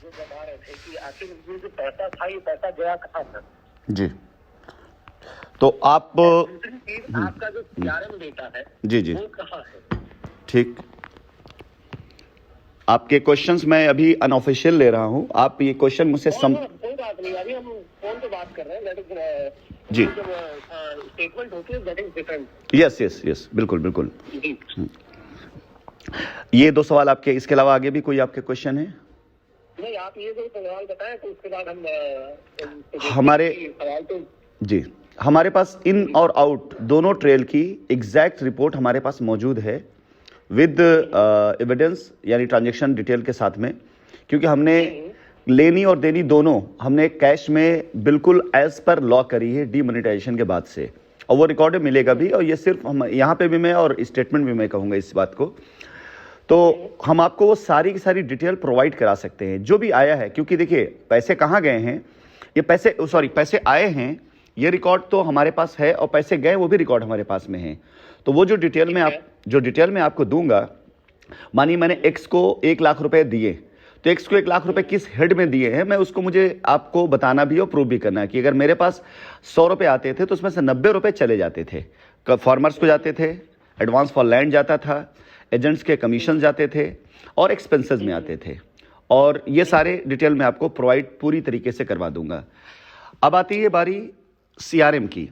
जो बता रहे थे कि आखिर ये जो पैसा था, ये पैसा गया कहाँ था। जी, तो आप दूसरी चीज, आपका जो सीआरएम डेटा है जी जी वो कहाँ है। ठीक, आपके क्वेश्चंस मैं अभी अनऑफिशियल ले रहा हूं, आप ये क्वेश्चन मुझसे कोई बात नहीं, अभी हम फोन पे बात कर रहे हैं। दैट इज जी, जब स्टेटमेंट होती है that is different. Yes yes yes, बिल्कुल बिल्कुल। जी, ये 2 सवाल आपके, इसके अलावा आगे भी कोई आपके क्वेश्चन है? नहीं, आप ये जो सवाल बताएं तो उसके बाद हम हमारे सवाल तो जी, हमारे पास इन और आउट दोनों ट्रेल की एग्जैक्ट रिपोर्ट हमारे पास मौजूद है विद एविडेंस, यानी ट्रांजैक्शन डिटेल के साथ में, क्योंकि हमने लेनी और देनी दोनों हमने कैश में बिल्कुल एज पर लॉ करी है डीमोनेटाइजेशन के बाद से, और वो रिकॉर्ड में मिलेगा भी। और ये सिर्फ हम यहाँ पे भी मैं और स्टेटमेंट भी मैं कहूँगा इस बात को, तो हम आपको वो सारी की सारी डिटेल प्रोवाइड करा सकते हैं जो भी आया है। क्योंकि देखिए पैसे कहाँ गए हैं, ये पैसे आए हैं, ये रिकॉर्ड तो हमारे पास है, और पैसे गए वो भी रिकॉर्ड हमारे पास में है। तो वो जो डिटेल में आपको दूंगा, मानिए मैंने एक्स को 1 लाख रुपए दिए, तो एक्स को 1 लाख रुपए किस हेड में दिए हैं, मैं उसको मुझे आपको बताना भी और प्रूव भी करना है कि अगर मेरे पास 100 रुपए आते थे तो उसमें से 90 रुपए चले जाते थे, फार्मर्स को जाते थे, एडवांस फॉर लैंड जाता था, एजेंट्स के कमीशन जाते थे, और एक्सपेंसेस में आते थे। और ये सारे डिटेल में आपको प्रोवाइड पूरी तरीके से करवा दूंगा। अब आती है बारी सीआरएम की।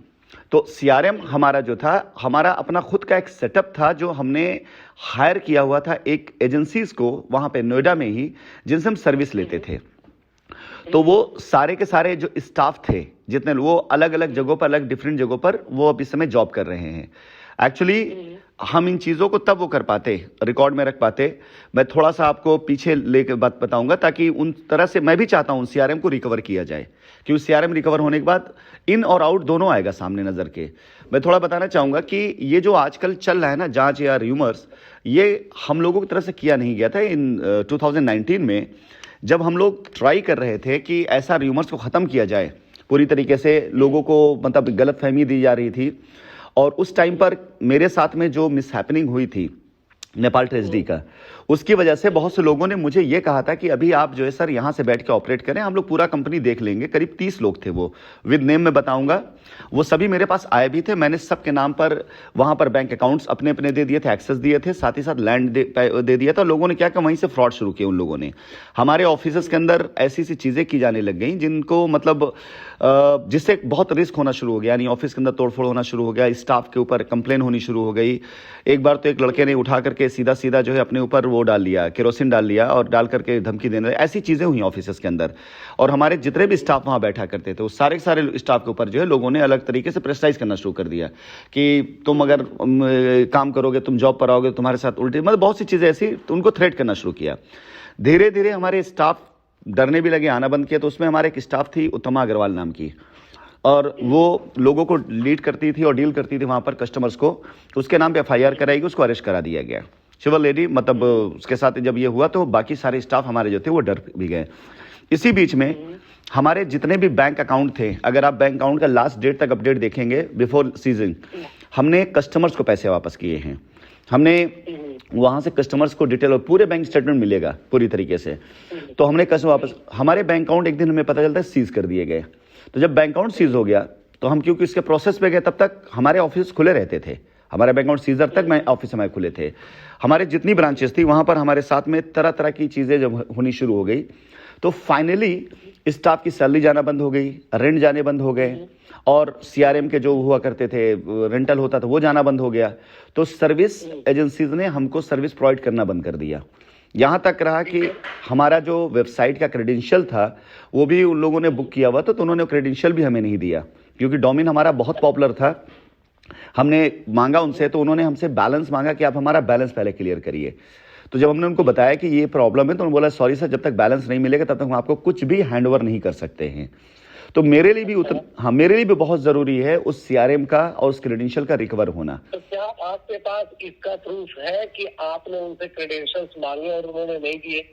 तो सीआरएम हमारा जो था, हमारा अपना खुद का एक सेटअप था जो हमने हायर किया हुआ था एक एजेंसीज को वहां पे नोएडा में ही, जिनसे हम सर्विस लेते थे। तो वो सारे के सारे जो स्टाफ थे जितने, वो अलग अलग जगहों पर, अलग डिफरेंट जगहों पर वो अब इस समय जॉब कर रहे हैं। एक्चुअली हम इन चीज़ों को तब वो कर पाते, रिकॉर्ड में रख पाते। मैं थोड़ा सा आपको पीछे लेकर बात बताऊंगा, ताकि उन तरह से मैं भी चाहता हूं सीआरएम को रिकवर किया जाए, क्योंकि सीआरएम रिकवर होने के बाद इन और आउट दोनों आएगा सामने नजर के। मैं थोड़ा बताना चाहूंगा कि ये जो आजकल चल रहा है ना जांच या र्यूमर्स, ये हम लोगों की तरफ से किया नहीं गया था। इन 2019 में जब हम लोग ट्राई कर रहे थे कि ऐसा र्यूमर्स को ख़त्म किया जाए, पूरी तरीके से लोगों को मतलब गलतफहमी दी जा रही थी, और उस टाइम पर मेरे साथ में जो मिसहैपनिंग हुई थी नेपाल ट्रेजडी का, उसकी वजह से बहुत से लोगों ने मुझे ये कहा था कि अभी आप जो है सर यहाँ से बैठ के ऑपरेट करें, हम लोग पूरा कंपनी देख लेंगे। करीब 30 लोग थे, वो विद नेम में बताऊंगा, वो सभी मेरे पास आए भी थे। मैंने सबके नाम पर वहां पर बैंक अकाउंट्स अपने अपने दे दिए थे, एक्सेस दिए थे, साथ ही साथ लैंड दे दिया था। लोगों ने क्या कि वहीं से फ्रॉड शुरू किए। उन लोगों ने हमारे ऑफिस के अंदर ऐसी सी चीजें की जाने लग गई जिनको मतलब जिससे बहुत रिस्क होना शुरू हो गया, यानी ऑफिस के अंदर तोड़फोड़ होना शुरू हो गया, स्टाफ के ऊपर कंप्लेन होनी शुरू हो गई। एक बार तो एक लड़के ने उठा करके सीधा सीधा जो है अपने ऊपर वो डाल लिया, केरोसिन डाल लिया, और डाल करके धमकी देने, ऐसी चीजें हुई ऑफिस के अंदर। और हमारे जितने भी स्टाफ वहां बैठा करते थे, उस सारे के सारे स्टाफ के ऊपर जो है लोगों ने अलग तरीके से प्रेशराइज करना शुरू कर दिया कि तुम अगर काम करोगे, तुम जॉब पर आओगे, तुम्हारे साथ उल्टी, मतलब बहुत सी चीजें ऐसी, उनको थ्रेट करना शुरू किया। धीरे धीरे हमारे स्टाफ डरने भी लगे, आना बंद किया। तो उसमें हमारे एक स्टाफ थी उत्तमा अग्रवाल नाम की, और वो लोगों को लीड करती थी और डील करती थी वहां पर कस्टमर्स को। उसके नाम पे एफआईआर कराई गई, उसको अरेस्ट करा दिया गया। सिविल लेडी, मतलब उसके साथ जब ये हुआ तो बाकी सारे स्टाफ हमारे जो थे वो डर भी गए। इसी बीच में हमारे जितने भी बैंक अकाउंट थे, अगर आप बैंक अकाउंट का लास्ट डेट तक अपडेट देखेंगे बिफोर सीजन, हमने कस्टमर्स को पैसे वापस किए हैं। हमने वहां से कस्टमर्स को डिटेल और पूरे बैंक स्टेटमेंट मिलेगा पूरी तरीके से। तो हमने कस्टमर वापस, हमारे बैंक अकाउंट एक दिन हमें पता चलता है सीज कर दिए गए। तो जब बैंक अकाउंट सीज हो गया तो हम क्योंकि इसके प्रोसेस पे गए, तब तक हमारे ऑफिस खुले रहते थे, हमारे बैंक अकाउंट सीजर तक मैं ऑफिस हमारे खुले थे। हमारे जितनी ब्रांचेस थी वहां पर हमारे साथ में तरह तरह की चीजें जब होनी शुरू हो गई, तो फाइनली स्टाफ की सैलरी जाना बंद हो गई, रेंट जाने बंद हो गए, और सीआरएम के जो हुआ करते थे रेंटल होता था वो जाना बंद हो गया। तो सर्विस एजेंसीज ने हमको सर्विस प्रोवाइड करना बंद कर दिया। यहां तक रहा कि हमारा जो वेबसाइट का क्रेडेंशियल था वो भी उन लोगों ने बुक किया हुआ था, तो उन्होंने क्रेडेंशियल भी हमें नहीं दिया, क्योंकि डोमेन हमारा बहुत पॉपुलर था। हमने मांगा उनसे, तो उन्होंने हमसे बैलेंस मांगा कि आप हमारा बैलेंस पहले क्लियर करिए। तो जब हमने उनको बताया कि ये प्रॉब्लम है, तो उन्होंने बोला सॉरी सर, जब तक बैलेंस नहीं मिलेगा तब तक हम आपको कुछ भी हैंडओवर नहीं कर सकते हैं। तो मेरे लिए भी मेरे लिए भी बहुत जरूरी है उस सीआरएम का और उस क्रेडेंशियल का रिकवर होना। तो क्या आपके पास इसका प्रूफ है कि आपने उनसे क्रेडेंशियल्स मांगे और उन्होंने नहीं दिए?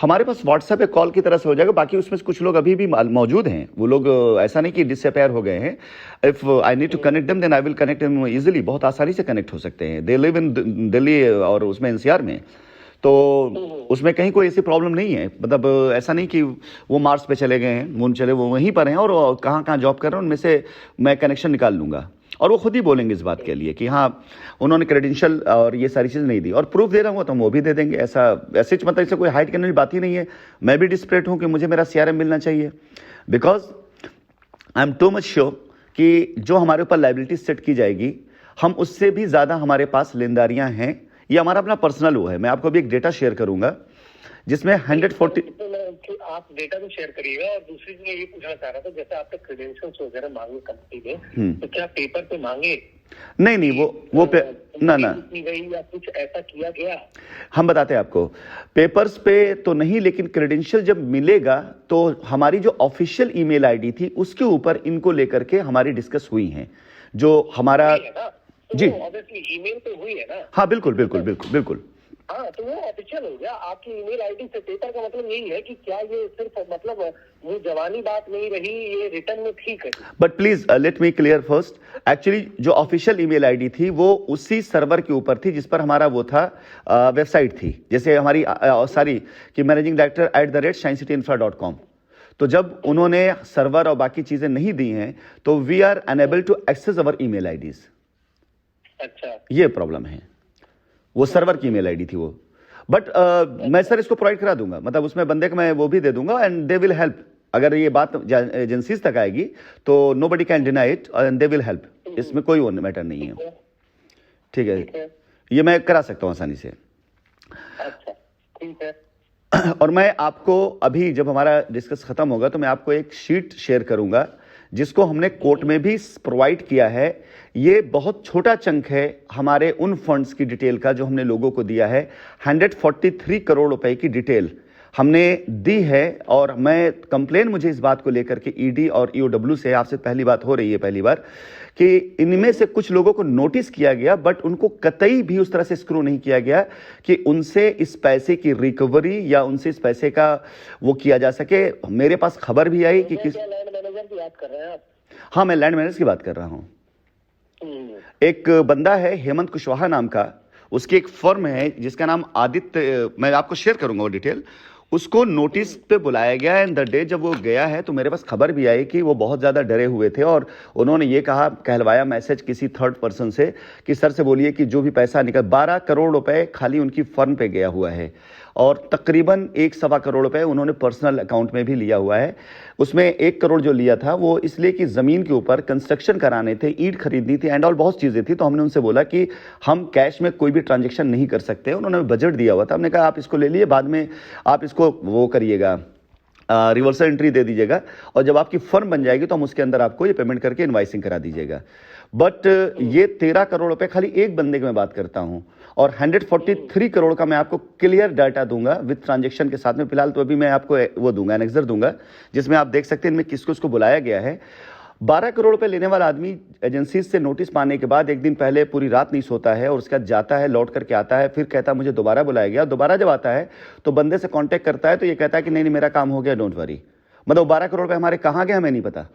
हमारे पास व्हाट्सएप पे कॉल की तरह से हो जाएगा, बाकी उसमें से कुछ लोग अभी भी मौजूद हैं। वो लोग ऐसा नहीं कि डिसअपेयर हो गए हैं। If I need to connect them then I will connect them easily, बहुत आसानी से कनेक्ट हो सकते हैं। दे लिव इन दिल्ली और उसमें एनसीआर में। तो उसमें कहीं कोई ऐसी प्रॉब्लम नहीं है, मतलब ऐसा नहीं कि वो मार्स पे चले गए हैं, मून चले, वो वहीं पर हैं और कहाँ कहाँ जॉब कर रहे हैं उनमें से मैं कनेक्शन निकाल लूंगा। और वो खुद ही बोलेंगे इस बात के लिए कि हाँ उन्होंने क्रेडेंशियल और ये सारी चीज़ नहीं दी, और प्रूफ दे रहा हूँ तो हम वो भी दे देंगे। ऐसा ऐसे मतलब इससे कोई हाइड करने की बात ही नहीं है। मैं भी डिस्परेट हूँ कि मुझे मेरा CRM मिलना चाहिए, because I am too much sure कि जो हमारे ऊपर लाइबिलिटी सेट की जाएगी, हम उससे भी ज़्यादा हमारे पास लेनदारियाँ हैं। ये हमारा अपना पर्सनल वो है। मैं आपको अभी एक डेटा शेयर करूंगा जिसमें 140। आप डेटा भी शेयर करिएगा। और दूसरी चीज मैं ये पूछना चाह रहा था, जैसे आपने क्रेडेंशियल्स वगैरह मांगे कंपनी में, तो क्या पेपर पे मांगे? नहीं वो पे ना गई या कुछ ऐसा किया गया? हम बताते हैं आपको। पेपर्स पे तो नहीं, लेकिन क्रेडेंशियल जब मिलेगा तो हमारी जो ऑफिशियल ईमेल आईडी थी उसके ऊपर इनको लेकर के हमारी डिस्कस हुई है। जो हमारा जी ऑब्वियसली ईमेल पे हुई है ना? हाँ बिल्कुल बिल्कुल बिल्कुल बिल्कुल। हाँ, तो वो ऑफिशियल हो गया। आपकी ईमेल आईडी से पेपर का मतलब यही है कि क्या ये सिर्फ मतलब वो जवानी बात नहीं रही, ये रिटर्न में ठीक है? But please let me clear first, actually जो ऑफिशियल ईमेल आईडी थी वो उसी सर्वर के ऊपर थी जिस पर हमारा वो था, वेबसाइट थी, जैसे हमारी सारी कि मैनेजिंग डायरेक्टर @shineCityInfra.com। तो जब उन्होंने सर्वर और बाकी चीजें नहीं दी हैं तो we are unable to access our email IDs. अच्छा, ये प्रॉब्लम है। वो सर्वर की ईमेल आईडी थी वो। बट मैं सर इसको प्रोवाइड करा दूंगा, मतलब उसमें बंदे को मैं वो भी दे दूंगा एंड दे विल हेल्प। अगर ये बात एजेंसीज तक आएगी तो nobody can deny it and they will help. इसमें कोई वो मैटर नहीं है। ठीक है, ये मैं करा सकता हूँ आसानी से। अच्छा ठीक है। और मैं आपको अभी जब हमारा डिस्कस खत्म होगा तो मैं आपको एक शीट शेयर करूंगा जिसको हमने कोर्ट में भी प्रोवाइड किया है। ये बहुत छोटा चंक है हमारे उन फंड्स की डिटेल का जो हमने लोगों को दिया है। 143 करोड़ रुपए की डिटेल हमने दी है। और मैं कंप्लेन मुझे इस बात को लेकर के ईडी और ईओडब्ल्यू से आपसे पहली बात हो रही है पहली बार कि इनमें से कुछ लोगों को नोटिस किया गया बट उनको कतई भी उस तरह से स्क्रू नहीं किया गया कि उनसे इस पैसे की रिकवरी या उनसे इस पैसे का वो किया जा सके। मेरे पास खबर भी आई कि किस लैंड मैनेजर की बात कर रहे हैं आप? हाँ, मैं लैंड मैनेजर की बात कर रहा हूँ। एक बंदा है हेमंत कुशवाहा नाम का, उसकी एक फर्म है जिसका नाम आदित्य, मैं आपको शेयर करूंगा वो डिटेल। उसको नोटिस पे बुलाया गया एंड द डे जब वो गया है तो मेरे पास खबर भी आई कि वो बहुत ज़्यादा डरे हुए थे और उन्होंने ये कहा, कहलवाया मैसेज किसी थर्ड पर्सन से कि सर से बोलिए कि जो भी पैसा निकल 12 करोड़ रुपए खाली उनकी फर्म पे गया हुआ है और तकरीबन 1.25 करोड़ रुपए उन्होंने पर्सनल अकाउंट में भी लिया हुआ है। उसमें 1 करोड़ जो लिया था वो इसलिए कि ज़मीन के ऊपर कंस्ट्रक्शन कराने थे, ईंट खरीदनी थी एंड ऑल बहुत चीज़ें थी। तो हमने उनसे बोला कि हम कैश में कोई भी ट्रांजेक्शन नहीं कर सकते। उन्होंने बजट दिया हुआ था, हमने कहा आप इसको ले लिए, बाद में आप इसको वो करिएगा, रिवर्सल एंट्री दे दीजिएगा और जब आपकी फर्म बन जाएगी तो हम उसके अंदर आपको ये पेमेंट करके इनवाइसिंग करा दीजिएगा। बट ये 13 करोड़ रुपए खाली एक बंदे की मैं बात करता हूं और 143 करोड़ का मैं आपको क्लियर डाटा दूंगा विद ट्रांजैक्शन के साथ में। फिलहाल तो अभी मैं आपको वो दूंगा, एनेक्सर दूंगा, जिसमें आप देख सकते हैं इनमें किसको इसको बुलाया गया है। 12 करोड़ रुपए लेने वाला आदमी एजेंसी से नोटिस पाने के बाद एक दिन पहले पूरी रात नहीं सोता है और उसके बाद जाता है, लौट करके आता है, फिर कहता है मुझे दोबारा बुलाया गया। दोबारा जब आता है तो बंदे से कांटेक्ट करता है तो ये कहता है कि नहीं मेरा काम हो गया, डोंट वरी। मतलब 12 करोड़ रुपए हमारे कहाँ गए हमें नहीं पता।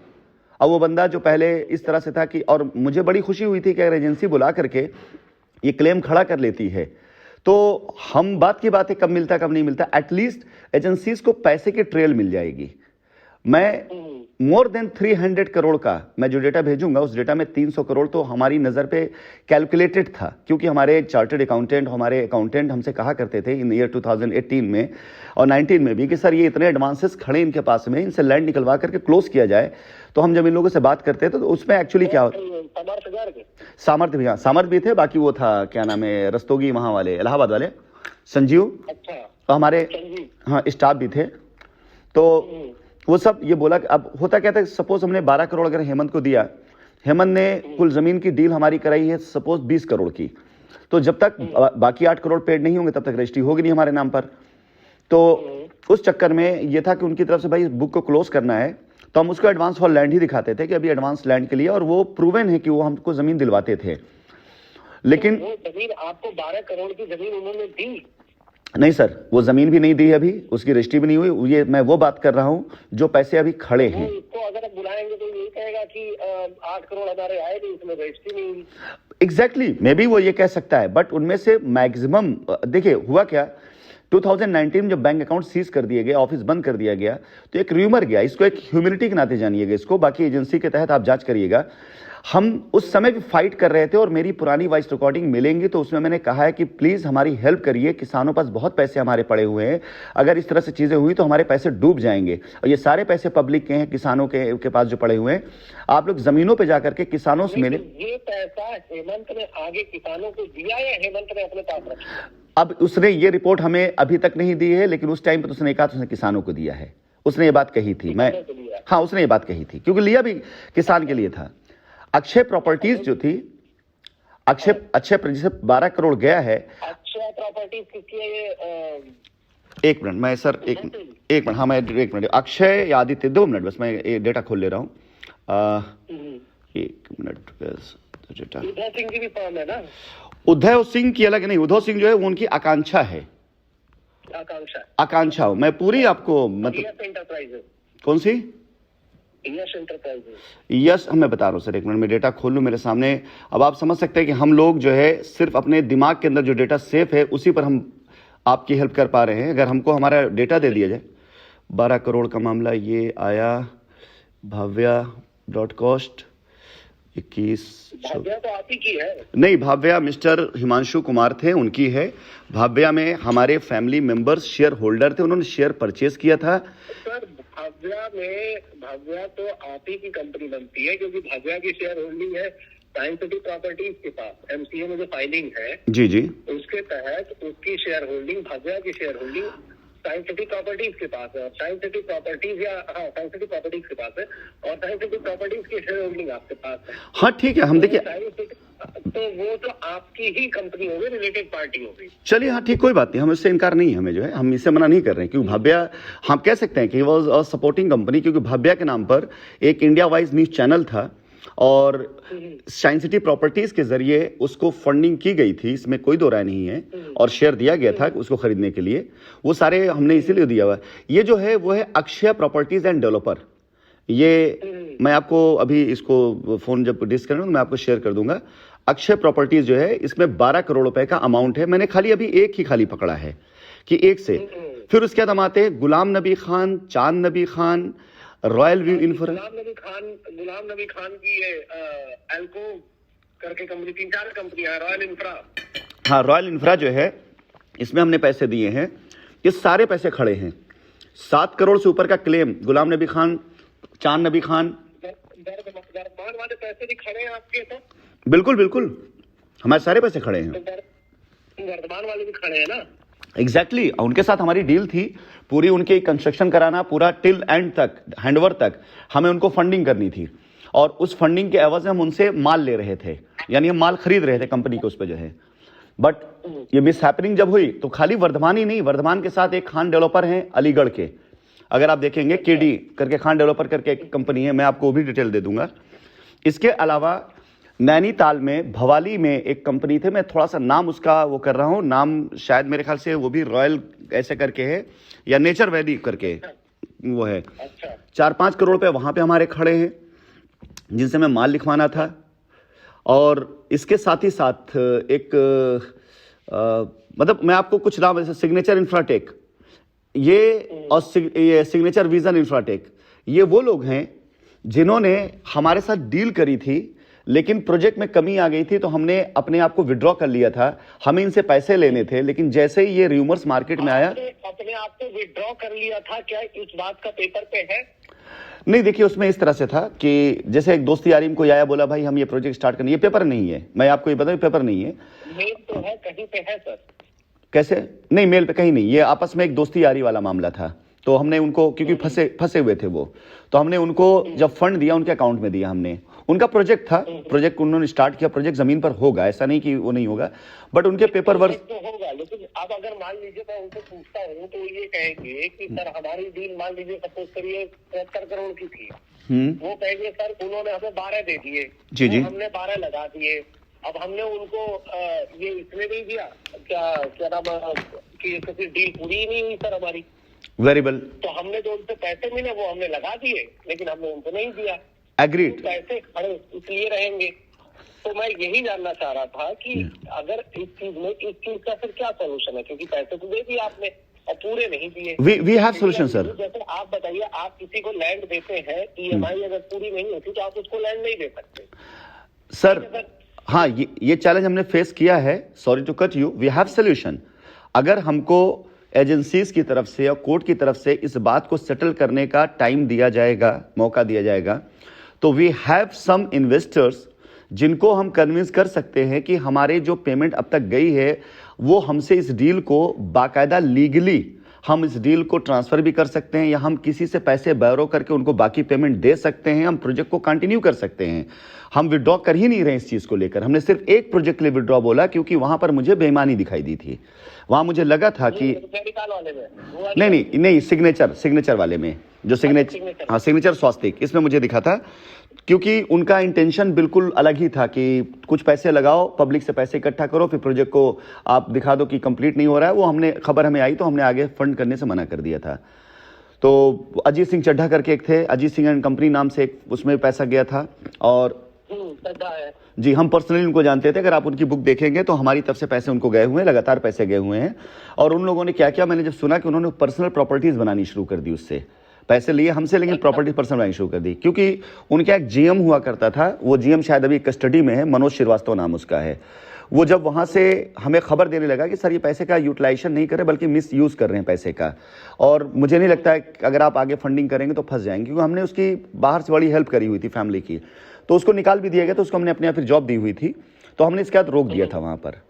अब वो बंदा जो पहले इस तरह से था कि, और मुझे बड़ी खुशी हुई थी कि अगर एजेंसी बुला करके ये क्लेम खड़ा कर लेती है तो हम बात की बात है कब मिलता कब नहीं मिलता, एटलीस्ट एजेंसीज को पैसे की ट्रेल मिल जाएगी। मैं मोर देन 300 करोड़ का मैं जो डेटा भेजूंगा उस डेटा में 300 करोड़ तो हमारी नज़र पे कैलकुलेटेड था, क्योंकि हमारे चार्टर्ड अकाउंटेंट, हमारे अकाउंटेंट हमसे कहा करते थे इन ईयर 2018 में और 19 में भी कि सर ये इतने एडवांसेस खड़े इनके पास में, इनसे लैंड निकलवा करके क्लोज किया जाए। तो हम जब इन लोगों से बात करते थे तो उसमें एक्चुअली क्या होता, सामर्थ्य भी, हाँ सामर्थ्य भी थे, बाकी वो था क्या नाम है रस्तोगी वहाँ वाले इलाहाबाद वाले संजीव, तो हमारे हाँ स्टाफ भी थे। तो वो सब ये बोला कि अब होता क्या था, सपोज हमने 12 करोड़ अगर हेमंत को दिया, हेमंत ने कुल जमीन की डील हमारी कराई है सपोज 20 करोड़ की, तो जब तक बाकी 8 करोड़ पेड नहीं होंगे तब तक रजिस्ट्री होगी नहीं हमारे नाम पर। तो उस चक्कर में ये था कि उनकी तरफ से भाई बुक को क्लोज करना है तो हम उसको एडवांस फॉर लैंड ही दिखाते थे कि अभी एडवांस लैंड के लिए, और वो प्रूवन है कि वो हमको जमीन दिलवाते थे। लेकिन वो जमीन आपको 12 करोड़ की जमीन उन्होंने दी? नहीं सर, वो जमीन भी नहीं दी अभी, उसकी रजिस्ट्री भी नहीं हुई। ये मैं वो बात कर रहा हूँ जो पैसे अभी खड़े हैं। इसको अगर आप बुलाएंगे तो यही कहेगा कि 8 करोड़ हमारे आए नहीं, इसमें रजिस्ट्री नहीं हुई। एग्जैक्टली, मे बी वो ये कह सकता है, बट उनमें से मैक्सिमम देखिए हुआ क्या 2019 में जब बैंक अकाउंट सीज कर दिए गए, ऑफिस बंद कर दिया गया, तो एक र्यूमर गया, इसको एक ह्यूमिलिटी के नाते जानिएगा इसको, बाकी एजेंसी के तहत आप जांच करिएगा। हम उस समय भी फाइट कर रहे थे और मेरी पुरानी वॉइस रिकॉर्डिंग मिलेंगी तो उसमें मैंने कहा है कि प्लीज हमारी हेल्प करिए, किसानों पास बहुत पैसे हमारे पड़े हुए हैं, अगर इस तरह से चीजें हुई तो हमारे पैसे डूब जाएंगे, और ये सारे पैसे पब्लिक के हैं, किसानों के पास जो पड़े हुए हैं, आप लोग जमीनों पे जाकर के किसानों से मिले। ये पैसा हेमंत ने आगे किसानों को दिया या हेमंत ने अपने पास रखा? अब उसने ये रिपोर्ट हमें अभी तक नहीं दी है, लेकिन उस टाइम पर उसने कहा उसने किसानों को दिया है, उसने ये बात कही थी। मैं हाँ, उसने ये बात कही थी, क्योंकि लिया भी किसान के लिए था। अक्षय प्रॉपर्टीज जो थी, अक्षय जिसे 12 करोड़ गया है। अक्षय प्रॉपर्टीज किसकी है ये? एक मिनट, मैं सर एक मिनट, हाँ मैं एक मिनट, अक्षय या आदित्य, 2 मिनट बस, मैं ये डेटा खोल ले रहा हूँ। 1 मिनट, डेटा। उदय सिंह की भी फर्म है ना? उदय सिंह की अलग नहीं, उदय सिंह जो है वो उनकी आकांक्षा है। आकांक्षा मैं पूरी आपको मतलब एंटरप्राइजेस। कौन सी? यश एंटरप्राइजेस। यस, मैं बता रहा हूँ सर, एक मिनट में डेटा खोल लूँ मेरे सामने। अब आप समझ सकते हैं कि हम लोग जो है सिर्फ अपने दिमाग के अंदर जो डेटा सेफ है उसी पर हम आपकी हेल्प कर पा रहे हैं। अगर हमको हमारा डेटा दे दिया जाए, 12 करोड़ का मामला ये आया, भाव्या डॉट कॉस्ट 21। भाव्या तो आप ही की है? नहीं, भाव्या मिस्टर हिमांशु कुमार थे, उनकी है। भाव्या में हमारे फैमिली मेंबर्स शेयर होल्डर थे, उन्होंने शेयर परचेज किया था। सर भाव्या तो आप ही की कंपनी बनती है, क्योंकि भाव्या की शेयर होल्डिंग है साइंस सिटी प्रॉपर्टीज के पास। एमसीए में जो फाइलिंग है जी उसके तहत उसकी शेयर होल्डिंग, भाव्या की share holding science city properties के पास है, और science city properties science city properties के पास है, और साइंस सिटी प्रॉपर्टीज की शेयर होल्डिंग आपके पास है। हाँ ठीक है, हम देखिए तो वो तो आपकी ही कंपनी होगी, रिलेटेड पार्टी होगी। चलिए हाँ ठीक, कोई बात नहीं, हम इससे इनकार नहीं है, हमें जो है हम इससे मना नहीं कर रहे हैं, क्योंकि भाव्या हम कह सकते हैं कि वॉज अ सपोर्टिंग कंपनी, क्योंकि भाव्या के नाम पर एक इंडिया वाइज न्यूज चैनल था और साइंस सिटी प्रॉपर्टीज के जरिए उसको फंडिंग की गई थी, इसमें कोई दो राय नहीं है, और शेयर दिया गया था उसको खरीदने के लिए, वो सारे हमने इसीलिए दिया हुआ। ये जो है वो है अक्षय प्रॉपर्टीज एंड डेवलपर। ये मैं आपको अभी इसको फोन जब डिस्क करूँ मैं आपको शेयर कर दूंगा। अक्षय प्रॉपर्टीज जो है इसमें 12 करोड़ रुपए का अमाउंट है, मैंने खाली अभी एक ही खाली पकड़ा है कि एक से, फिर उसके बाद हम आते हैं गुलाम नबी खान, चांद नबी Khan, royal view infra. Ghulam Nabi Khan की एल्को करके कंपनी, 3-4 कंपनियां है, रॉयल इंफ्रा। हाँ, रॉयल इंफ्रा जो है इसमें हमने पैसे दिए हैं, ये सारे पैसे खड़े हैं। 7 करोड़ से ऊपर का क्लेम गुलाम नबी खान, चांद नबी खान, वर्धमान वाले पैसे भी खड़े हैं आपके? तो बिल्कुल बिल्कुल, हमारे सारे पैसे खड़े हैं। वर्धमान वाले भी खड़े हैं ना? एग्जैक्टली, उनके साथ हमारी डील थी पूरी, उनके कंस्ट्रक्शन कराना पूरा टिल एंड तक, हैंडओवर तक हमें उनको फंडिंग करनी थी, और उस फंडिंग के एवज में हम उनसे माल ले रहे थे, यानी हम माल खरीद रहे थे कंपनी के उस पर जो है। बट ये मिस हैपनिंग जब हुई तो खाली वर्धमान ही नहीं, वर्धमान के साथ एक खान डेवलपर हैं अलीगढ़ के, अगर आप देखेंगे केडी करके खान डेवलपर करके एक कंपनी है, मैं आपको वो भी डिटेल दे दूंगा। इसके अलावा नैनीताल में भवाली में एक कंपनी थे, मैं थोड़ा सा नाम उसका वो कर रहा हूँ, नाम शायद मेरे ख्याल से वो भी रॉयल ऐसे करके है या नेचर वैली करके वो है। 4-5 करोड़ रुपए वहां पे हमारे खड़े हैं जिनसे मैं माल लिखवाना था। और इसके साथ ही साथ एक मतलब मैं आपको कुछ नाम, जैसे सिग्नेचर इंफ्राटेक ये, और ये सिग्नेचर विजन इंफ्राटेक, ये वो लोग हैं जिन्होंने हमारे साथ डील करी थी, लेकिन प्रोजेक्ट में कमी आ गई थी तो हमने अपने आप को विड्रॉ कर लिया था। हमें इनसे पैसे लेने थे, लेकिन जैसे ही ये रूमर्स मार्केट में आया, अपने आप को विड्रॉ कर लिया था, क्या इस बात का पेपर पे है? नहीं, देखिए उसमें इस तरह से था कि जैसे एक दोस्ती यारी को आया, बोला भाई हम ये प्रोजेक्ट स्टार्ट करने, ये पेपर नहीं है, मैं आपको ये बताऊं पेपर नहीं है। मेल तो है, कहीं पे है सर? कैसे? नहीं, मेल पे कहीं नहीं, ये आपस में एक दोस्ती यारी वाला मामला था। तो हमने उनको, क्योंकि फंसे हुए थे वो, तो हमने उनको जब फंड दिया उनके अकाउंट में दिया हमने। उनका प्रोजेक्ट था, प्रोजेक्ट उन्होंने स्टार्ट किया, प्रोजेक्ट जमीन पर होगा, ऐसा नहीं कि वो नहीं होगा, बट उनके पेपर वर्क तो होगा। लेकिन अब अगर मान लीजिए मैं उनसे पूछता हूँ तो ये कहेंगे कि सर हमारी डील मान लीजिए सपोज करिए 73 करोड़ की थी, वो कहेंगे सर उन्होंने हमें 12 दे दिए, जी जी, हमने 12 लगा दिए। अब हमने उनको ये इसलिए नहीं दिया, क्या नाम कि डील पूरी नहीं हुई सर हमारी, वेरिएबल, तो हमने जो उनसे पैसे मिले वो हमने लगा दिए, लेकिन हमने उनको नहीं दिया। एग्रीड, पैसे खड़े इसलिए रहेंगे। तो मैं यही जानना चाह रहा था कि अगर इस चीज का फिर क्या सोल्यूशन है, क्योंकि पैसे तो दे दिए आपने और पूरे नहीं दिए। We have solution sir. जैसे आप बताइए, आप किसी को लैंड देते हैं, EMI अगर पूरी नहीं होती तो आप उसको लैंड नहीं दे सकते सर। हाँ, ये चैलेंज हमने फेस किया है। Sorry to cut you, we have solution. अगर हमको एजेंसीज की तरफ से या कोर्ट की तरफ से इस बात को सेटल करने का टाइम दिया जाएगा, मौका दिया जाएगा, तो वी हैव सम इन्वेस्टर्स जिनको हम कन्विंस कर सकते हैं कि हमारे जो पेमेंट अब तक गई है वो हमसे इस डील को बाकायदा लीगली हम इस डील को ट्रांसफर भी कर सकते हैं, या हम किसी से पैसे बैरो करके उनको बाकी पेमेंट दे सकते हैं। हम प्रोजेक्ट को कंटिन्यू कर सकते हैं। हम विड्रॉ कर ही नहीं रहे इस चीज को लेकर। हमने सिर्फ एक प्रोजेक्ट के लिए विड्रॉ बोला क्योंकि वहां पर मुझे बेईमानी दिखाई दी थी। वहां मुझे लगा था कि नहीं, सिग्नेचर वाले में जो सिग्नेचर स्वास्तिक, इसमें मुझे दिखा था क्योंकि उनका इंटेंशन बिल्कुल अलग ही था कि कुछ पैसे लगाओ, पब्लिक से पैसे इकट्ठा करो, फिर प्रोजेक्ट को आप दिखा दो कि कंप्लीट नहीं हो रहा है। वो खबर हमें आई तो हमने आगे फंड करने से मना कर दिया था। तो अजीत सिंह चड्ढा करके एक थे, अजीत सिंह एंड कंपनी नाम से एक, उसमें पैसा गया था। और जी, हम पर्सनली उनको जानते थे। अगर आप उनकी बुक देखेंगे तो हमारी तरफ से पैसे उनको गए हुए हैं, लगातार पैसे गए हुए हैं। और उन लोगों ने क्या किया, मैंने जब सुना कि उन्होंने पर्सनल प्रॉपर्टीज बनानी शुरू कर दी, उससे पैसे लिए हमसे, लेकिन प्रॉपर्टी पर्सनल बनानी शुरू कर दी। क्योंकि उनका एक GM हुआ करता था, वो GM शायद अभी कस्टडी में है, मनोज श्रीवास्तव नाम उसका है। वो जब वहां से हमें खबर देने लगा कि सर ये पैसे का यूटिलाइजेशन नहीं कर रहे बल्कि मिस यूज कर रहे हैं पैसे का, और मुझे नहीं लगता है कि अगर आप आगे फंडिंग करेंगे तो फंस जाएंगे, क्योंकि हमने उसकी बाहर से बड़ी हेल्प करी हुई थी फैमिली की। तो उसको निकाल भी दिया गया, तो उसको हमने अपने यहाँ फिर जॉब दी हुई थी, तो हमने इसके बाद रोक दिया था वहां पर।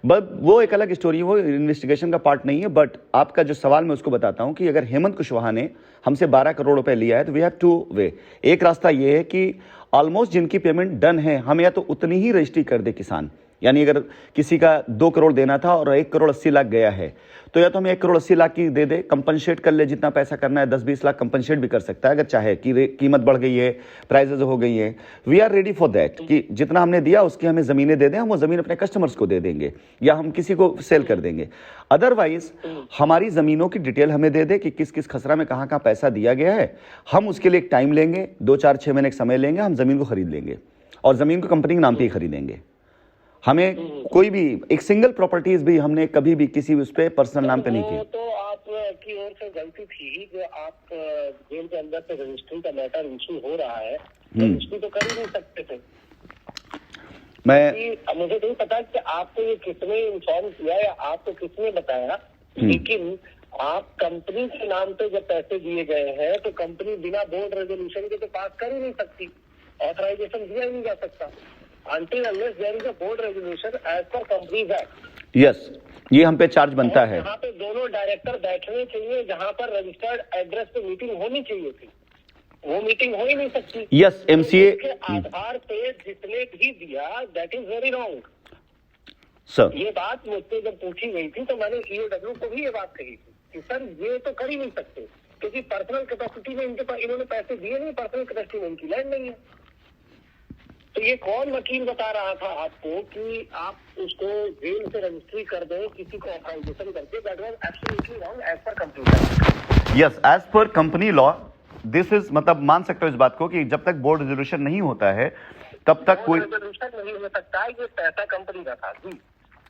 बट वो एक अलग स्टोरी, वो इन्वेस्टिगेशन का पार्ट नहीं है। बट आपका जो सवाल मैं उसको बताता हूं कि अगर हेमंत कुशवाहा ने हमसे 12 करोड़ रुपए लिया है तो वी हैव टू वे। एक रास्ता ये है कि ऑलमोस्ट जिनकी पेमेंट डन है, हम या तो उतनी ही रजिस्ट्री कर दे किसान, यानी अगर किसी का 2 करोड़ देना था और 1 करोड़ 80 लाख गया है, तो या तो हमें 1 करोड़ 80 लाख की दे दे, कंपनसेट कर ले, जितना पैसा करना है 10-20 लाख कंपनसेट भी कर सकता है अगर चाहे कि कीमत बढ़ गई है, प्राइसेस हो गई है। We are ready for that कि जितना हमने दिया उसकी हमें जमीनें दे दें, हम वो जमीन अपने कस्टमर्स को दे देंगे या हम किसी को सेल कर देंगे। अदरवाइज हमारी जमीनों की डिटेल हमें दे दे कि किस किस खसरा में कहाँ कहाँ पैसा दिया गया है। हम उसके लिए एक टाइम लेंगे, 2-4-6 महीने का समय लेंगे, हम जमीन को खरीद लेंगे और जमीन को कंपनी के नाम पे ही खरीदेंगे। हमें कोई भी एक सिंगल प्रॉपर्टीज भी हमने कभी भी किसी उस पे पर्सनल नाम पे नहीं की। तो आपकी ओर से गलती थी जो आप जेल के अंदर से रजिस्ट्री का मैटर इशू हो रहा है, रजिस्ट्री तो कर ही नहीं सकते थे। मुझे नहीं पता कि आपको ये किसने इन्फॉर्म किया या आपको किसने बताया, लेकिन आप कंपनी के नाम पे जब पैसे दिए गए हैं तो कंपनी बिना बोर्ड रेजोल्यूशन के तो पास कर ही नहीं सकती, ऑथराइजेशन दिया ही नहीं जा सकता until unless there is a board resolution as per Companies Act. Yes, ये हम पे चार्ज बनता है। यहाँ पे दोनों डायरेक्टर बैठने चाहिए, जहाँ पर रजिस्टर्ड एड्रेस पे मीटिंग होनी चाहिए थी, वो मीटिंग हो ही नहीं सकती। यस, MCA के आधार पे जिसने भी दिया that is very wrong sir. ये बात मुझसे जब पूछी गई थी तो मैंने EOW को भी ये बात कही थी कि सर ये तो कर ही नहीं सकते, क्योंकि पर्सनल कैपेसिटी में इन्होंने पैसे दिए नहीं, पर्सनल कैपेसिटी में इनकी लैंड नहीं है। तो ये कौन वकील बता रहा था आपको कि आप उसको जेल से रजिस्ट्री कर दें किसी को ऑथराइजेशन करके? That was absolutely wrong as per company. Yes, as per company law this is, मतलब मान सकते हो इस बात को कि जब तक बोर्ड रेजोल्यूशन नहीं होता है तब तक कोई रेजोल्यूशन नहीं हो सकता है। ये पैसा कंपनी का था जी।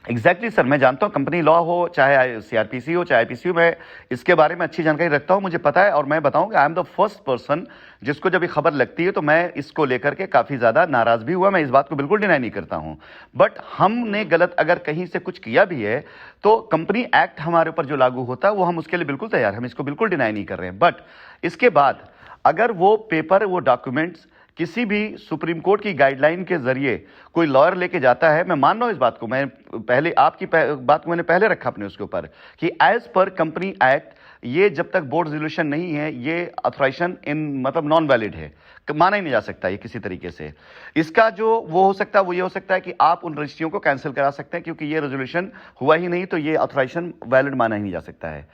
एग्जैक्टली सर, मैं जानता हूँ कंपनी लॉ हो चाहे CRPC हो चाहे IPC हो, मैं इसके बारे में अच्छी जानकारी रखता हूँ, मुझे पता है। और मैं बताऊँ कि I am the first person जिसको जब ये खबर लगती है तो मैं इसको लेकर के काफ़ी ज़्यादा नाराज़ भी हुआ, मैं इस बात को बिल्कुल डिनाई नहीं करता हूँ। बट हमने गलत अगर कहीं से कुछ किया भी है तो कंपनी एक्ट हमारे ऊपर जो लागू होता है वो हम उसके लिए बिल्कुल तैयार, हम इसको बिल्कुल डिनाई नहीं कर रहे हैं। बट इसके बाद अगर वो पेपर, वो डॉक्यूमेंट्स किसी भी सुप्रीम कोर्ट की गाइडलाइन के जरिए कोई लॉयर लेके जाता है, मैं मान रहा हूं इस बात को, मैं पहले आपकी बात को मैंने पहले रखा अपने उसके ऊपर कि एज पर कंपनी एक्ट ये जब तक बोर्ड रेजोल्यूशन नहीं है ये ऑथराइजेशन इन मतलब नॉन वैलिड है, माना ही नहीं जा सकता ये किसी तरीके से। इसका जो वो हो सकता है वो ये हो सकता है कि आप उन रजिस्ट्रियों को कैंसिल करा सकते हैं, क्योंकि ये रेजोल्यूशन हुआ ही नहीं तो ये ऑथराइजेशन वैलिड माना ही नहीं जा सकता है।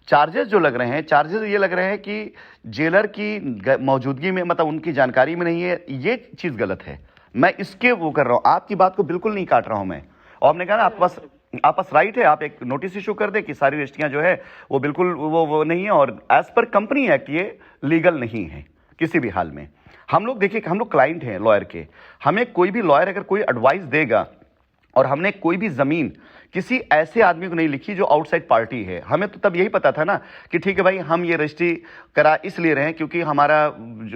चार्जेस जो लग रहे हैं, चार्जेस ये लग रहे हैं कि जेलर की मौजूदगी में, मतलब उनकी जानकारी में नहीं है, ये चीज गलत है। मैं इसके वो कर रहा हूं, आपकी बात को बिल्कुल नहीं काट रहा हूं मैं। और हमने कहा ना आप पास राइट है, आप एक नोटिस इशू कर दे कि सारी रजिस्ट्रियां जो है वो बिल्कुल वो नहीं है, और एज पर कंपनी एक्ट ये लीगल नहीं है किसी भी हाल में। हम लोग देखिए, हम लोग क्लाइंट हैं लॉयर के, हमें कोई भी लॉयर अगर कोई एडवाइस देगा, और हमने कोई भी जमीन किसी ऐसे आदमी को नहीं लिखी जो आउटसाइड पार्टी है, हमें तो तब यही पता था ना कि ठीक है भाई, हम ये रजिस्ट्री करा इसलिए रहे हैं क्योंकि हमारा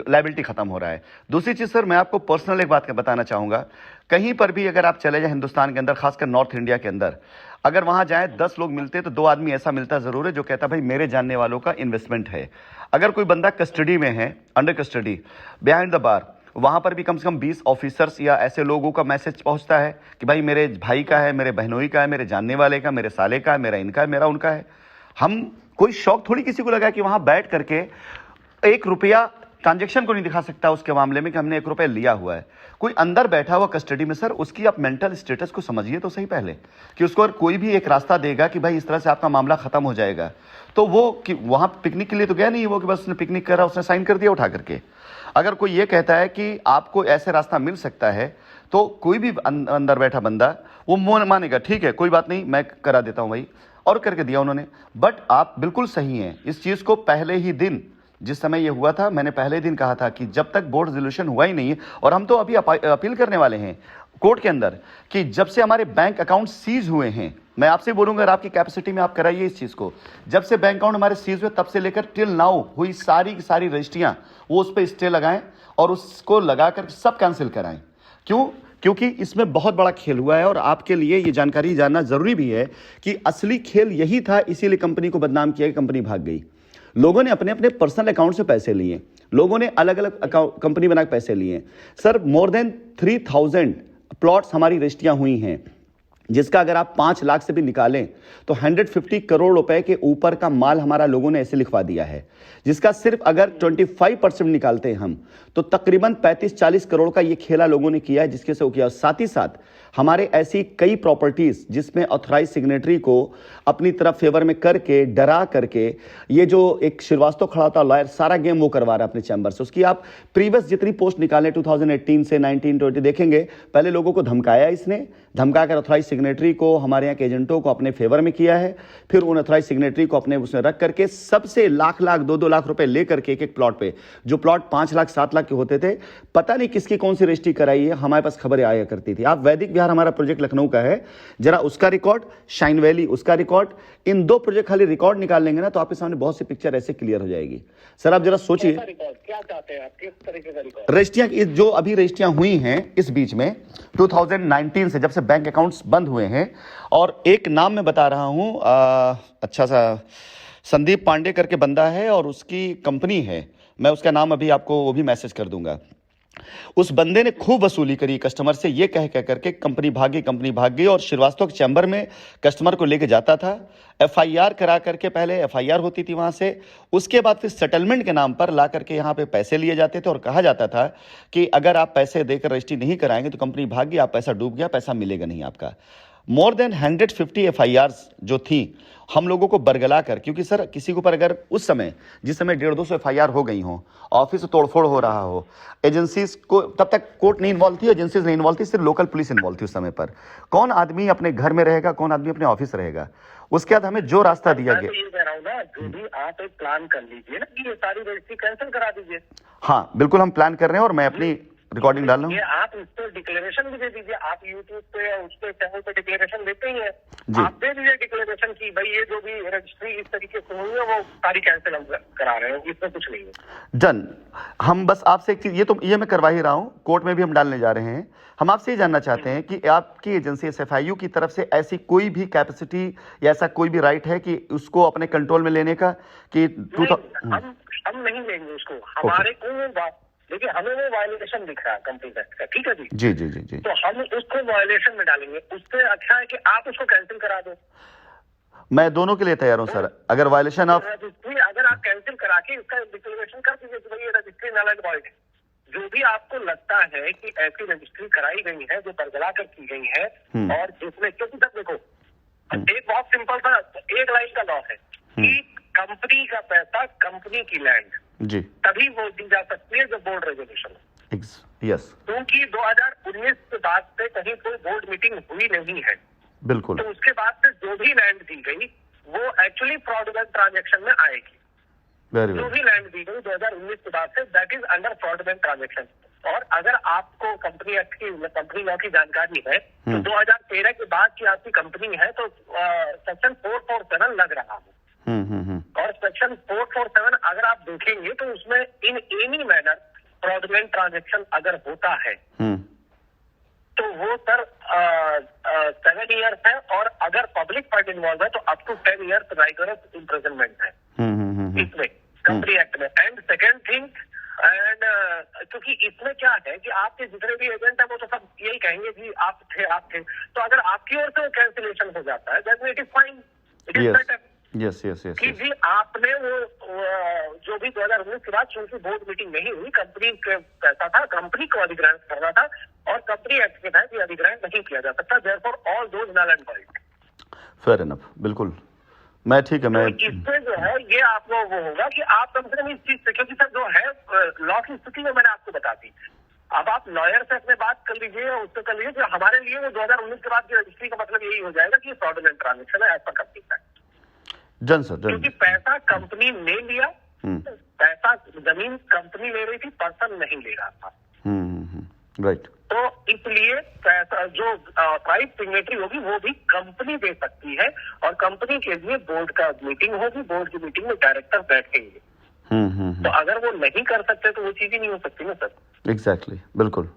लायबिलिटी खत्म हो रहा है। दूसरी चीज सर, मैं आपको पर्सनल एक बात बताना चाहूंगा, कहीं पर भी अगर आप चले जाए हिंदुस्तान के अंदर, खासकर नॉर्थ इंडिया के अंदर, अगर वहां जाए 10 लोग मिलते तो 2 आदमी ऐसा मिलता जरूर है जो कहता भाई मेरे जानने वालों का इन्वेस्टमेंट है। अगर कोई बंदा कस्टडी में है, under custody, behind the bar, वहां पर भी कम से कम 20 ऑफिसर्स या ऐसे लोगों का मैसेज पहुंचता है कि भाई मेरे भाई का है, मेरे बहनोई का है, मेरे जानने वाले का, मेरे साले का है, मेरा इनका है, मेरा उनका है। हम कोई शौक थोड़ी किसी को लगा कि वहां बैठ करके 1 रुपया ट्रांजेक्शन को नहीं दिखा सकता उसके मामले में कि हमने 1 रुपया लिया हुआ है। कोई अंदर बैठा हुआ कस्टडी में सर, उसकी आप मेंटल स्टेटस को समझिए तो सही पहले, कि उसको अगर कोई भी एक रास्ता देगा कि भाई इस तरह से आपका मामला खत्म हो जाएगा, तो वो कि वहां पिकनिक के लिए तो गया नहीं वो, कि बस उसने पिकनिक करा, उसने साइन कर दिया उठा करके। अगर कोई ये कहता है कि आपको ऐसे रास्ता मिल सकता है, तो कोई भी अंदर बैठा बंदा वो मानेगा, ठीक है कोई बात नहीं, मैं करा देता हूं भाई, और करके दिया उन्होंने। बट आप बिल्कुल सही हैं, इस चीज को पहले ही दिन जिस समय ये हुआ था, मैंने पहले दिन कहा था कि जब तक बोर्ड रेजोल्यूशन हुआ ही नहीं है, और हम तो अभी अपील करने वाले हैं कोर्ट के अंदर, कि जब से हमारे बैंक अकाउंट सीज हुए हैं, मैं आपसे बोलूंगा अगर आपकी कैपेसिटी में आप कराइए इस चीज को, जब से बैंक अकाउंट हमारे सीज हुए तब से लेकर टिल नाउ हुई सारी की सारी रजिस्ट्रियां, वो उस पर स्टे लगाएं और उसको लगाकर सब कैंसिल कराएं। क्यों? क्योंकि इसमें बहुत बड़ा खेल हुआ है, और आपके लिए ये जानकारी जानना जरूरी भी है कि असली खेल यही था, इसीलिए कंपनी को बदनाम किया कि कंपनी भाग गई। लोगों ने अपने अपने पर्सनल अकाउंट से पैसे लिए, लोगों ने अलग अलग अकाउंट कंपनी बनाकर पैसे लिए। सर मोर देन 3000 प्लॉट्स हमारी रजिस्ट्रियां हुई हैं, जिसका अगर आप 5 लाख से भी निकालें तो 150 करोड़ रुपए के ऊपर का माल हमारा लोगों ने ऐसे लिखवा दिया है, जिसका सिर्फ अगर 25% निकालते हैं हम, तो तकरीबन 35-40 करोड़ का ये खेला लोगों ने किया है, जिसके से किया। साथ ही साथ हमारे ऐसी कई प्रॉपर्टीज जिसमें ऑथराइज सिग्नेटरी को अपनी तरफ फेवर में करके, डरा करके, ये जो एक श्रीवास्तव खड़ा था लॉयर, सारा गेम वो करवा रहा है अपने चैम्बर से। उसकी आप प्रीवियस जितनी पोस्ट निकालें 2018 से 19-20 देखेंगे, पहले लोगों को धमकाया, इसने धमकाकर ऑथराइज सिग्नेटरी को, हमारे यहाँ के एजेंटों को अपने फेवर में किया है, फिर उन ऑथराइज सिग्नेटरी को अपने उसमें रख करके सबसे लाख 2-2 लाख रुपए लेकर के एक प्लॉट पे, जो प्लॉट 5 लाख 7 लाख के होते थे, पता नहीं किसकी कौन सी रजिस्ट्री कराई है, हमारे पास खबरें आया करती थी। आप वैदिक विहार हमारा प्रोजेक्ट लखनऊ का है, जरा उसका रिकॉर्ड, शाइन वैली उसका रिकॉर्ड, इन 2 प्रोजेक्ट खाली रिकॉर्ड निकाल लेंगे ना, तो आपके सामने बहुत सी पिक्चर ऐसे क्लियर हो जाएगी। सर आप जरा सोचिए, क्या चाहते हैं आप, किस तरीके का रिकॉर्ड? रजिस्ट्रियां जो अभी रजिस्ट्रियां हुई हैं इस बीच में 2019 से, जब से बैंक अकाउंट्स बंद हुए हैं, और एक नाम मैं बता रहा हूं, अच्छा सा संदीप पांडे करके बंदा है और उसकी कंपनी है, मैं उसका नाम अभी आपको वो भी मैसेज कर दूंगा। उस बंदे ने खूब वसूली करी कस्टमर से, ये कह करके कंपनी भाग गई, और श्रीवास्तव के चैम्बर में कस्टमर को लेके जाता था, एफआईआर करा करके, पहले एफआईआर होती थी वहां से, उसके बाद फिर सेटलमेंट के नाम पर ला करके यहाँ पे पैसे लिए जाते थे, और कहा जाता था कि अगर आप पैसे देकर रजिस्ट्री नहीं कराएंगे तो कंपनी भाग गई, आप पैसा डूब गया, पैसा मिलेगा नहीं आपका। मोर देन 150 एफआईआर्स जो थी हम लोगों को बरगला कर, क्योंकि सर किसी के ऊपर अगर उस समय, जिस समय 150-200 एफआईआर हो गई हो, ऑफिस तोड़फोड़ हो रहा हो, एजेंसीज को, तब तक कोर्ट नहीं इन्वॉल्व थी, एजेंसीज नहीं इन्वॉल्व थी, सिर्फ लोकल पुलिस इन्वॉल्व थी उस समय पर। कौन आदमी अपने घर में रहेगा, कौन आदमी अपने ऑफिस रहेगा? उसके बाद हमें जो रास्ता दिया गया, ये कह रहा हूँ ना, जो भी आप एक प्लान कर लीजिए ना कि ये सारी रजिस्ट्री कैंसिल करा दीजिए। हाँ बिल्कुल हम प्लान कर रहे हैं, और मैं अपनी रिकॉर्डिंग डाल रहा हूँ। आप उस पर डिक्लेरेशन भी दे दीजिए, आप यूट्यूब पे या उस पे चैनल पे डिक्लेरेशन देते ही हैं, आप दे दीजिए डिक्लेरेशन की भाई ये जो भी रजिस्ट्री इस तरीके से हुई है वो सारी कैंसिल हम करा रहे हैं, इसमें कुछ नहीं है। डन। हम बस आपसे एक चीज, ये मैं करवा ही रहा हूँ, कोर्ट में भी हम डालने जा रहे हैं। हम आपसे ये जानना चाहते हैं कि आपकी एजेंसी SFIU की तरफ से ऐसी कोई भी कैपेसिटी या ऐसा कोई भी राइट है कि उसको अपने कंट्रोल में लेने का, कि हम नहीं लेंगे उसको, हमारे को देखिए हमें वो वायलेशन दिख रहा है कंपनी एक्ट का, ठीक है जी जी जी जी जी, तो हम उसको वायलेशन में डालेंगे, उससे अच्छा है कि आप उसको कैंसिल करा दो। मैं दोनों के लिए तैयार हूँ सर, अगर वायलेशन ऑफ रजिस्ट्री अगर आप कैंसिल करा के इसका डिक्लेरेशन कर दीजिए कि भाई ये रजिस्ट्री नल एंड वॉइड है, जो भी आपको लगता है कि ऐसी रजिस्ट्री कराई गई है जो बरगला कर की गई है, और जिसमें, क्योंकि तब देखो एक बहुत सिंपल सा एक लाइन का लॉ है कि कंपनी का पैसा कंपनी की लैंड जी तभी वो दी जा सकती है जब बोर्ड रेजोल्यूशन। यस, क्योंकि 2019 के बाद से कहीं कोई बोर्ड मीटिंग हुई नहीं है, बिल्कुल, तो उसके बाद से जो भी लैंड दी गई वो एक्चुअली फ्रॉडुलेंट ट्रांजैक्शन में आएगी। जो भी लैंड दी गई 2019 के बाद से, that is under fraudulent transaction. और अगर आपको कंपनी एक्ट की, कंपनी लॉ की जानकारी है तो 2013 के बाद की आपकी कंपनी है तो सेक्शन 447 लग रहा है। और सेक्शन 447 अगर आप देखेंगे तो उसमें in any manner fraudulent transaction अगर होता है तो वो सर 7 ईयर्स है, और अगर पब्लिक फंड इन्वॉल्व है तो up to 10 years rigorous imprisonment है इसमें कंपनी एक्ट में। एंड सेकेंड थिंग, एंड क्योंकि इसमें क्या है कि आपके जितने भी एजेंट है वो तो सब यही कहेंगे कि आप थे, तो अगर आपकी ओर से वो कैंसिलेशन हो जाता है that it is fine, it is better. Yes कि जी आपने वो जो भी 2019 के बाद चूंकि बोर्ड मीटिंग नहीं हुई, कंपनी के पैसा था, कंपनी को अधिग्रहण करना था, और कंपनी एक्ट के तहत ये अधिग्रहण नहीं किया जा सकता, therefore all those null and void. Fair enough, बिल्कुल मैं ठीक है। मैं इससे जो है ये आपको वो होगा कि आप कम से कम इस चीज से, क्योंकि सर जो है लॉ की स्थिति में मैंने आपको बता दी, अब आप लॉयर से अपने बात कर लीजिए, उससे कर लीजिए, जो हमारे लिए वो 2019 के बाद की रजिस्ट्री का मतलब यही हो जाएगा कि फ्रॉडुलेंट ट्रांजेक्शन है as per company act. Done sir, done. क्योंकि पैसा कंपनी ने लिया, पैसा जमीन कंपनी ले रही थी, पर्सन नहीं ले रहा था। राइट। तो इसलिए पैसा जो प्राइस सिग्नेटरी होगी वो भी कंपनी दे सकती है, और कंपनी के लिए बोर्ड का मीटिंग होगी, बोर्ड की मीटिंग में डायरेक्टर बैठेंगे। तो अगर वो नहीं कर सकते तो वो चीज ही नहीं हो सकती ना सर। एग्जैक्टली, बिल्कुल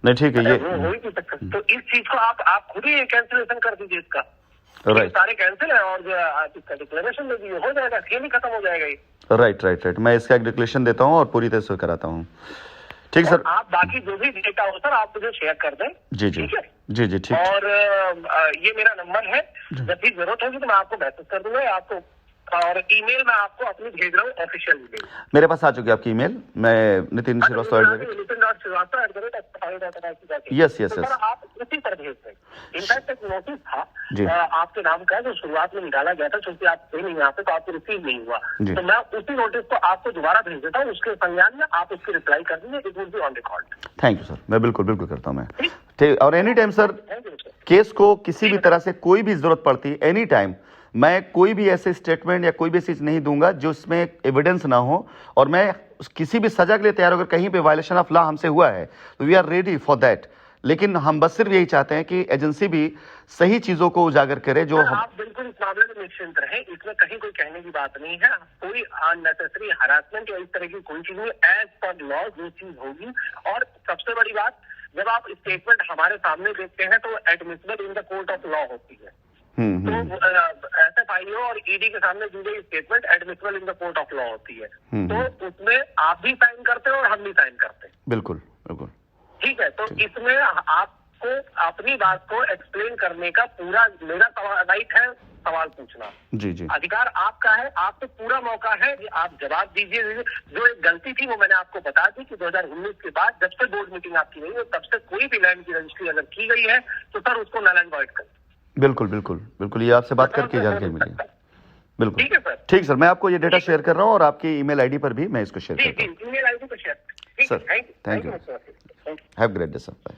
नहीं, ठीक है, ये वो हो ही नहीं सकता। तो इस चीज को आप खुद ही कैंसिलेशन कर दीजिए इसका, राइट। सारे कैंसिल है, और जो आप इसका डिक्लेरेशन में भी हो जाएगा, खेल ही खत्म हो जाएगा ये। राइट, मैं इसका एक डिक्लेरेशन देता हूँ और पूरी तरह से कराता हूँ। ठीक सर। आप बाकी जो भी डेटा हो सर आप मुझे शेयर कर दें। जी, ठीक है जी, ठीक। और ये मेरा नंबर है, जब भी जरूरत होगी तो मैं आपको मैसेज कर दूंगा आपको, और ईमेल मैं आपको अपनी भेज रहा हूँ, ऑफिशियल ईमेल मेरे पास आ चुकी है आपकी ईमेल। मैं नितिन श्रीवास्तव। यस। आप उसी पर भेज दें। इनफैक्ट एक नोटिस था आपके नाम का जो शुरुआत में निकाला गया था, क्योंकि आप थे नहीं यहाँ पे तो आपको रिसीव नहीं हुआ, तो मैं उसी नोटिस को आपको दोबारा भेज देता हूँ, उसके संज्ञान में आप उसकी रिप्लाई कर दीजिए, it will be on record. Thank you sir, मैं बिल्कुल करता हूँ मैं। ठीक, और एनी टाइम सर केस को किसी भी तरह से कोई भी जरूरत पड़ती, एनी टाइम मैं कोई भी ऐसे स्टेटमेंट या कोई भी चीज नहीं दूंगा जो इसमें एविडेंस ना हो, और मैं किसी भी सजा के लिए तैयार, अगर कहीं पे वायलेशन ऑफ लॉ हमसे हुआ है तो we are ready for that. लेकिन हम बस सिर्फ यही चाहते हैं कि एजेंसी भी सही चीजों को उजागर करे। जो आप बिल्कुल इस मामले में निश्चिंत रहें, इसमें कहीं कोई कहने की बात नहीं है, कोई अननेसेसरी हरासमेंट या इस तरह की कोई चीज नहीं, एज पर लॉ जो चीज होगी। और सबसे बड़ी बात, जब आप स्टेटमेंट हमारे सामने देखते हैं तो admissible in the court of law होती है। तो SFIO और ED के सामने दी गई statement admissible in the court of law होती है, तो उसमें आप भी साइन करते हो और हम भी साइन करते हैं। बिल्कुल। ठीक है, तो इसमें आपको अपनी बात को एक्सप्लेन करने का पूरा मेरा राइट है, सवाल पूछना जी अधिकार आपका है, आपको पूरा मौका है कि आप जवाब दीजिए। जो एक गलती थी वो मैंने आपको बता दी कि 2019 के बाद जब से बोर्ड मीटिंग आपकी नहीं है तब से कोई भी लैंड की रजिस्ट्री अगर की गई है तो सर उसको नल एंड वॉइड करें। बिल्कुल, ये आपसे बात करके जानकारी मिली। बिल्कुल ठीक है सर। ठीक सर, मैं आपको ये डेटा शेयर कर रहा हूँ और आपकी ईमेल आईडी पर भी मैं इसको शेयर करता हूँ। ईमेल आईडी पर share. Sir thank you, have great day sir, bye.